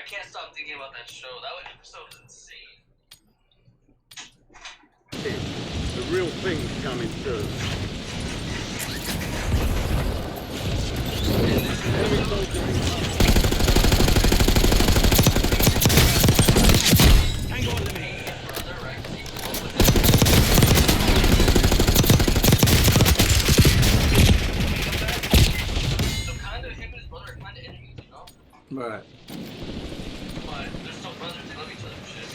can't stop thinking about that show. That episode was insane. The real thing's coming soon. Enemy soldiers. Hang on to me. So kind of him and his brother are kind of enemies, you know? Right. But they're still brothers. They love each other and shit.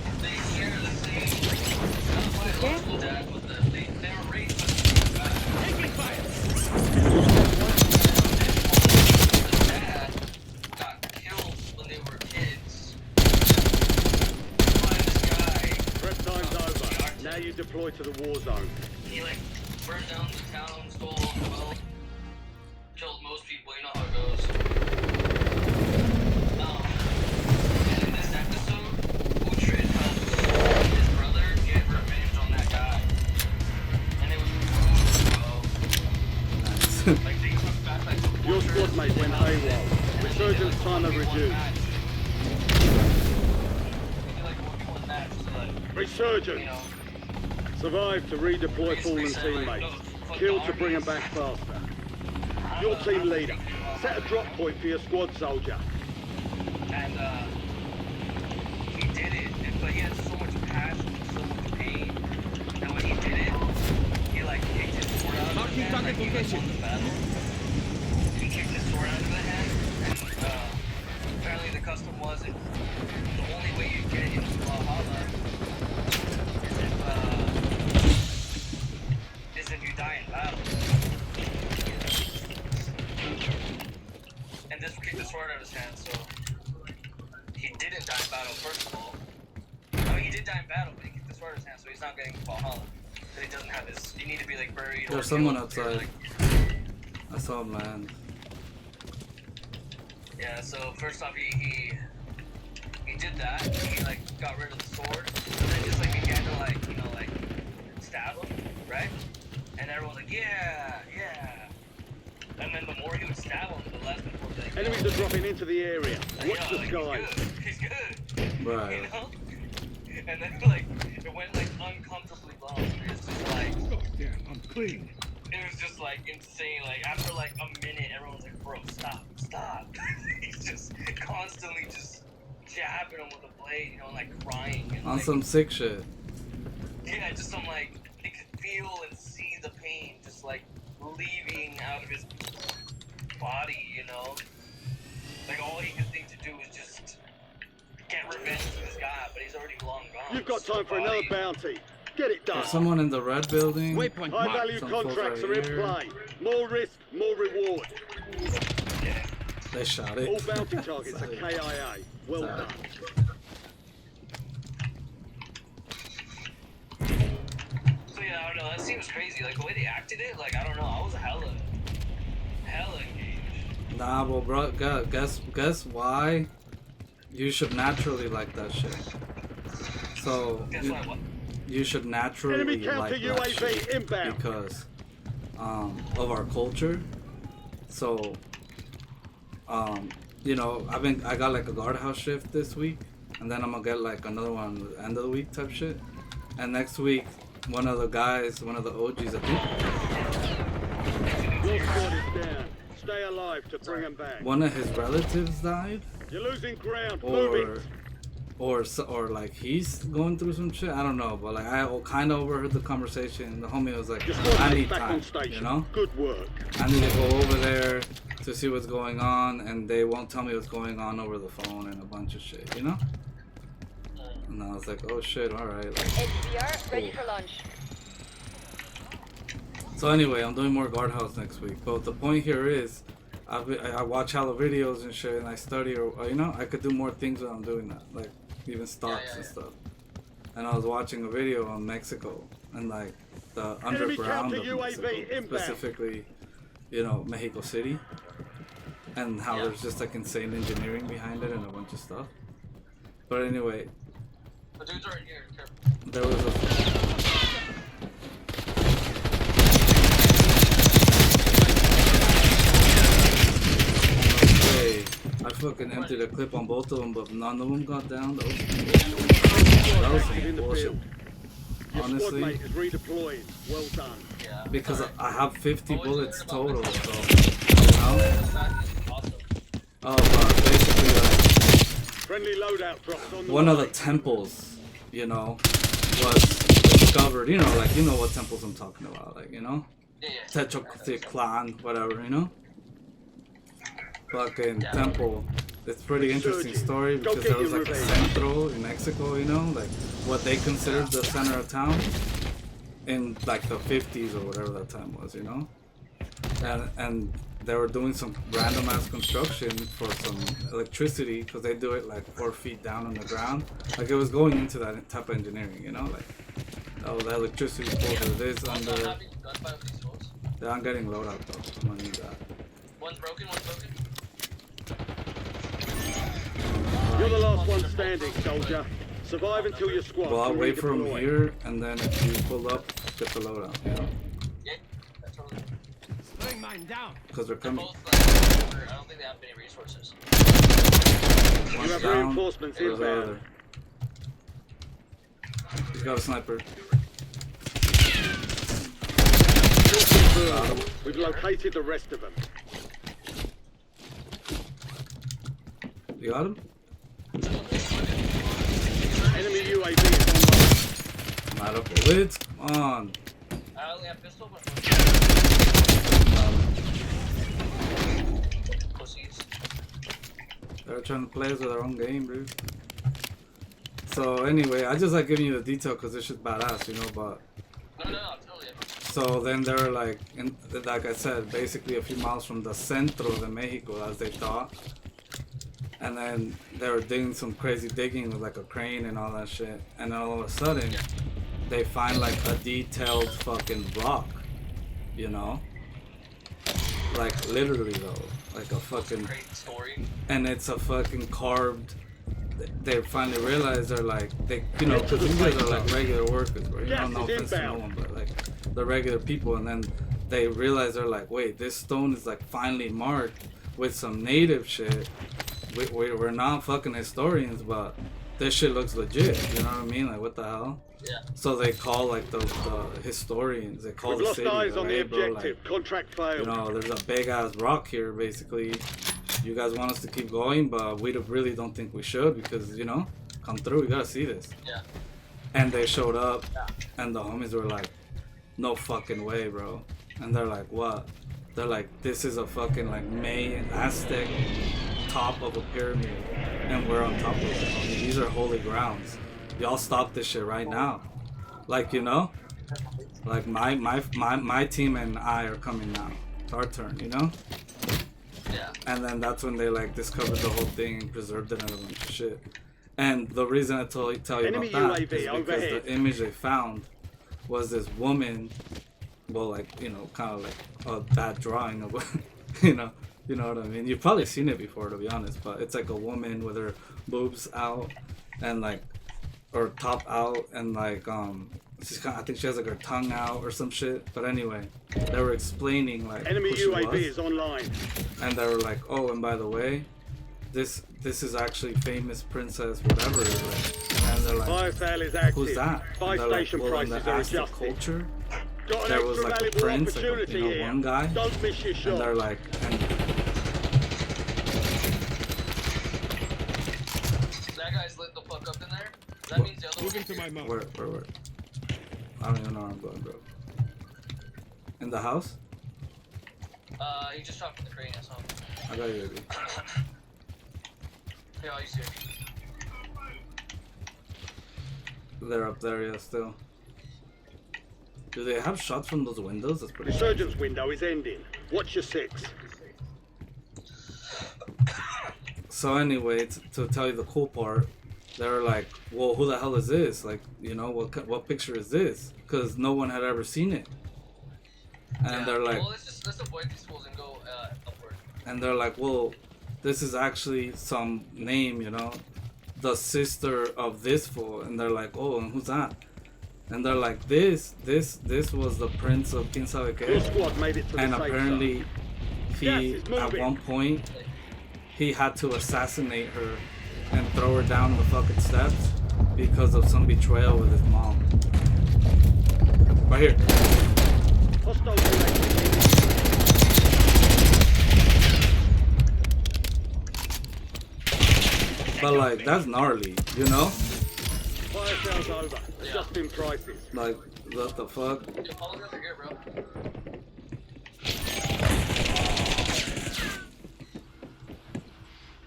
And they share the same. That's why I love Dad with them. They were raised with taking fire. The dad got killed when they were kids by this guy. Prep time's over. Now you deploy to the war zone. He like burned down the town, stole well, killed most people. You know how it goes. And in this episode, Uhtred helped his brother get revenge on that guy, and it was brutal, bro. Like they took back like Your squad mate went AWOL. Resurgence time to reduce. Resurgence. You know, Survive to redeploy fallen teammates. Kill to bring them back faster. Your team leader. Set a drop point for your squad soldier. and he did it, but he had so much passion, so much pain, and when he did it, he like kicked his sword out of his hand, like he like won the battle. He kicked his sword out of the hand, and apparently the custom was the only way you get into Valhalla is if you die in battle. And this kicked the sword out of his hand, so he didn't die in battle, first of all. I mean, he did die in battle, but he kicked the sword out of his hand, so he's not getting Valhalla. So he doesn't have his, you need to be like buried. There's someone outside. Like, I saw him land. Yeah, so first off, he did that, he like got rid of the sword, and then just like began to like, you know, like stab him, right? And everyone's like, yeah, yeah. And then the more he would stab him, the less people would be like, Enemies are dropping into the area. Watch the like, sky. He's good. Right. You know? And then like it went like uncomfortably long. It's just like, Oh damn, I'm clean. it was just like insane. Like after like a minute, everyone's like, bro, stop. He's just constantly just jabbing him with a blade, you know, like crying. And, On like, some sick shit. yeah, just some like he could feel and see the pain just like leaving out of his body, you know? Like all he could think to do was just get revenge for this guy, but he's already long gone. You've got time for another bounty. Get it done. There's someone in the red building. Waypoint High marked. value Some contracts folks are in right here. play. More risk, more reward. Yeah. They shot it. All bounty targets are KIA. Well Sorry. done. So yeah, I don't know, that seems crazy. Like the way they acted it, like I don't know, I was hella engaged. Nah, well, bro, guess why? You should naturally like that shit. So Guess why what? you should naturally Enemy like counter that UAV shit inbound. because of our culture. So you know, I got like a guardhouse shift this week, and then I'm gonna get like another one at the end of the week type shit. And next week, one of the guys, one of the OGs, I think, Your squad is down. Stay alive to bring them back. one of his relatives died, You're losing ground. Moving. or like he's going through some shit. I don't know, but like I kind of overheard the conversation. The homie was like, Your squad "I mate's need back time, on station. you know? Good work. I need to go over there to see what's going on, and they won't tell me what's going on over the phone and a bunch of shit, you know?" And I was like, "Oh shit, all right." Like, HDR, ready for launch. so anyway, I'm doing more guardhouse next week. But the point here is, I watch hella videos and shit, and I study, or you know, I could do more things when I'm doing that, like even stocks and stuff. And I was watching a video on Mexico and like the underground of counter UAV Mexico, inbound. specifically, you know, Mexico City, and how there's just like insane engineering behind it and a bunch of stuff. But anyway, The dudes are in here, careful. there was a fucking emptied a clip on both of them, but none of them got down. That was Active in some the bullshit. field. Your squad Honestly, mate is redeployed. Well done. Yeah. because I have 50 bullets total, so, you know? Oh, but basically, Friendly loadout drops on the one of way. the temples, you know, was discovered, you know, like, you know what temples I'm talking about, like, you know? Yeah. Clan, whatever, you know? Fucking temple. It's pretty interesting story because there was like a centro in Mexico, you know, like what they considered the center of town in like the 50s or whatever that time was, you know? And they were doing some random ass construction for some electricity because they do it like 4 feet down on the ground. Like it was going into that type of engineering, you know, like oh the electricity pole for this under. Yeah, I'm getting loadout though. I'm gonna need that. One's broken. You're the last one standing, soldier. Survive until your squad. Well, I'll can wait for him redeploy. here, and then if you pull up, get the loadout, you know? Yeah, that's totally. Laying mine down. Because they're coming. Both, I don't think they have any resources. You One's have down. reinforcements Where's the inbound. other? He's got a sniper. We've located the rest of them. You got him? Enemy UAV is online. I'm out of bullets. Come on. I only have pistol, but pussies. They're trying to play us with their own game, dude. So anyway, I just like giving you the detail because this shit's badass, you know, but... No, totally. So then they were like, like I said, basically a few miles from the centro de Mexico, as they thought. And then they were doing some crazy digging with like a crane and all that shit. And then all of a sudden, they find like a detailed fucking rock, you know? Like literally though, like a fucking... Great story. And it's a fucking carved... They finally realize they're like, they, you know, because these guys are like regular workers, right? You know, no offense to no one, but like, they're regular people. And then they realize they're like, wait, this stone is like finally marked with some native shit. We're not fucking historians, but this shit looks legit. You know what I mean? Like, what the hell? Yeah. So they call like the historians. They call We've the lost city. eyes like, on the hey, bro, objective. like, Contract you failed. know, there's a big ass rock here, basically. You guys want us to keep going, but we really don't think we should because, you know, come through, we gotta see this. Yeah. And they showed up, and the homies were like, no fucking way, bro. And they're like, what? They're like, this is a fucking like Mayan Aztec top of a pyramid, and we're on top of it. I mean, these are holy grounds. Y'all stop this shit right now. Like, you know? Like my team and I are coming now. It's our turn, you know? Yeah. And then that's when they like discovered the whole thing and preserved it and a bunch of shit. And the reason I tell you Enemy about that UAV is because overhead. the image they found was this woman, well, like, you know, kind of like a bad drawing of, you know what I mean? You've probably seen it before, to be honest, but it's like a woman with her boobs out and like, or top out and like, she's kind of, I think she has like her tongue out or some shit. But anyway, they were explaining like Enemy who she UAV was. is online. And they were like, oh, and by the way, this is actually famous princess whatever. Like, and they're like, Fire sale is active. who's that? Buy And they're like, station well, in the prices are Aztec adjusted. culture, Got an there was extra like a valuable prince, like a, opportunity you know, here. one guy. Don't miss your shot. And they're like, and That guy's lit the fuck up in there. That means the other Moving one. to my mark. where? I don't even know where I'm going, bro. In the house? He just dropped from the crane or something. I got you, baby. Here, I'll use you. They're up there, yeah, still. Do they have shots from those windows? That's pretty. Resurgence window is ending. Watch your six. So anyway, to tell you the cool part, they were like, well, who the hell is this? Like, you know, what picture is this? Because no one had ever seen it. And they're like, well, let's avoid these fools and go upward. and they're like, well, this is actually some name, you know, the sister of this fool. And they're like, oh, and who's that? And they're like, this was the prince of Quién sabe Your qué. squad made it to the And safe apparently, Gas he is at moving. one point he had to assassinate her and throw her down the fucking steps because of some betrayal with his mom. Right here. Hostile UAV. But like, that's gnarly, you know? Fire sales over. Adjusting prices. Like, what the fuck? Yo, follow me over here, bro.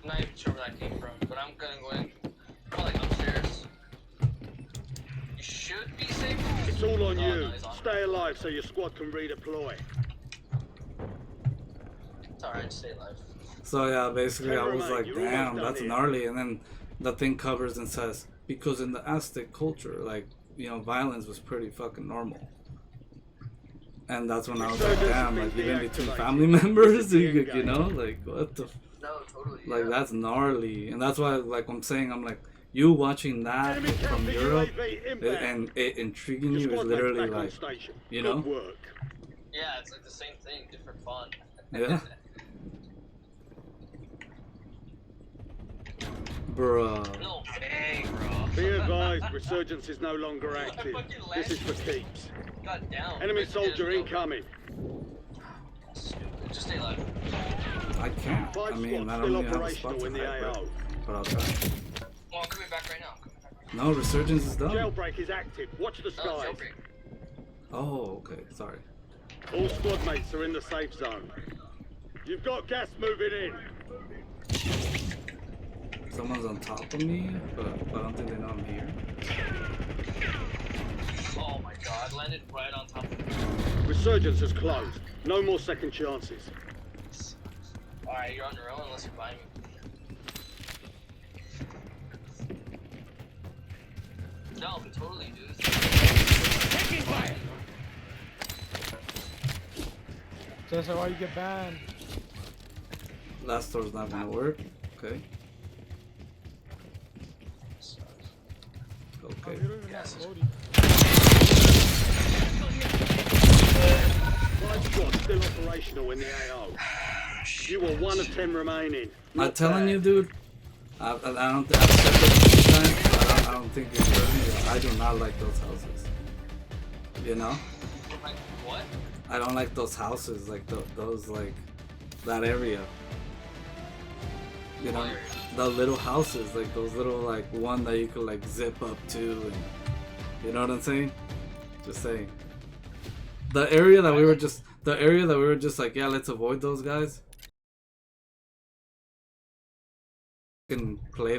I'm not even sure where that came from, but I'm gonna go in. Probably like upstairs. You should be safe. It's all on Oh, you. no, he's on. Stay alive so your squad can redeploy. It's alright, stay alive. So yeah, basically I was like, You're almost damn, done that's here. gnarly. And then the thing covers and says, because in the Aztec culture, like, you know, violence was pretty fucking normal. And that's when I was like, damn, like, even between family members, you know, like, what the, No, totally. like, yeah. that's gnarly. And that's why, like, I'm saying, I'm like, you watching that Enemy from counter Europe UAV inbound. and it intriguing Your you is squad mates literally back on like, station. you Good know? work. Yeah, it's like the same thing, different font. Yeah. Bruh. No way, bro. Be advised, resurgence is no longer active. fucking This is for lagged. keeps. Got down. Enemy Where'd you soldier guys go? incoming. Stupid. Just stay alive. I can't. I Five mean, squads I still don't even have a spot operational to in the hide, AO. but I'll try. Well, I'm coming back right now. I'm coming back right No, Resurgence is done. Jailbreak is active. Watch the now. No, skies. jailbreak. Oh, okay. Sorry. All squad mates are in the safe zone. You've got gas moving in. Someone's on top of me, but I don't think they know I'm here. Oh my god, landed right on top of me. Resurgence is closed. No more second chances. Alright, you're on your own unless you buy me. No, totally, dude. Taking fire. That's why you get banned. Last door's not gonna work. Okay. Okay. You don't even have Cody. Five squads still operational in the AO. You were 1 of 10 remaining. I'm Not telling bad. you, dude. I don't. I've said this a few times. I don't think it's worth. I do not like those houses. You know. Like, what? I don't like those houses, like those like that area. You know, What area? the little houses, like those little like one that you could like zip up to, and you know what I'm saying? Just saying. The area that we were just like, yeah, let's avoid those guys. Can play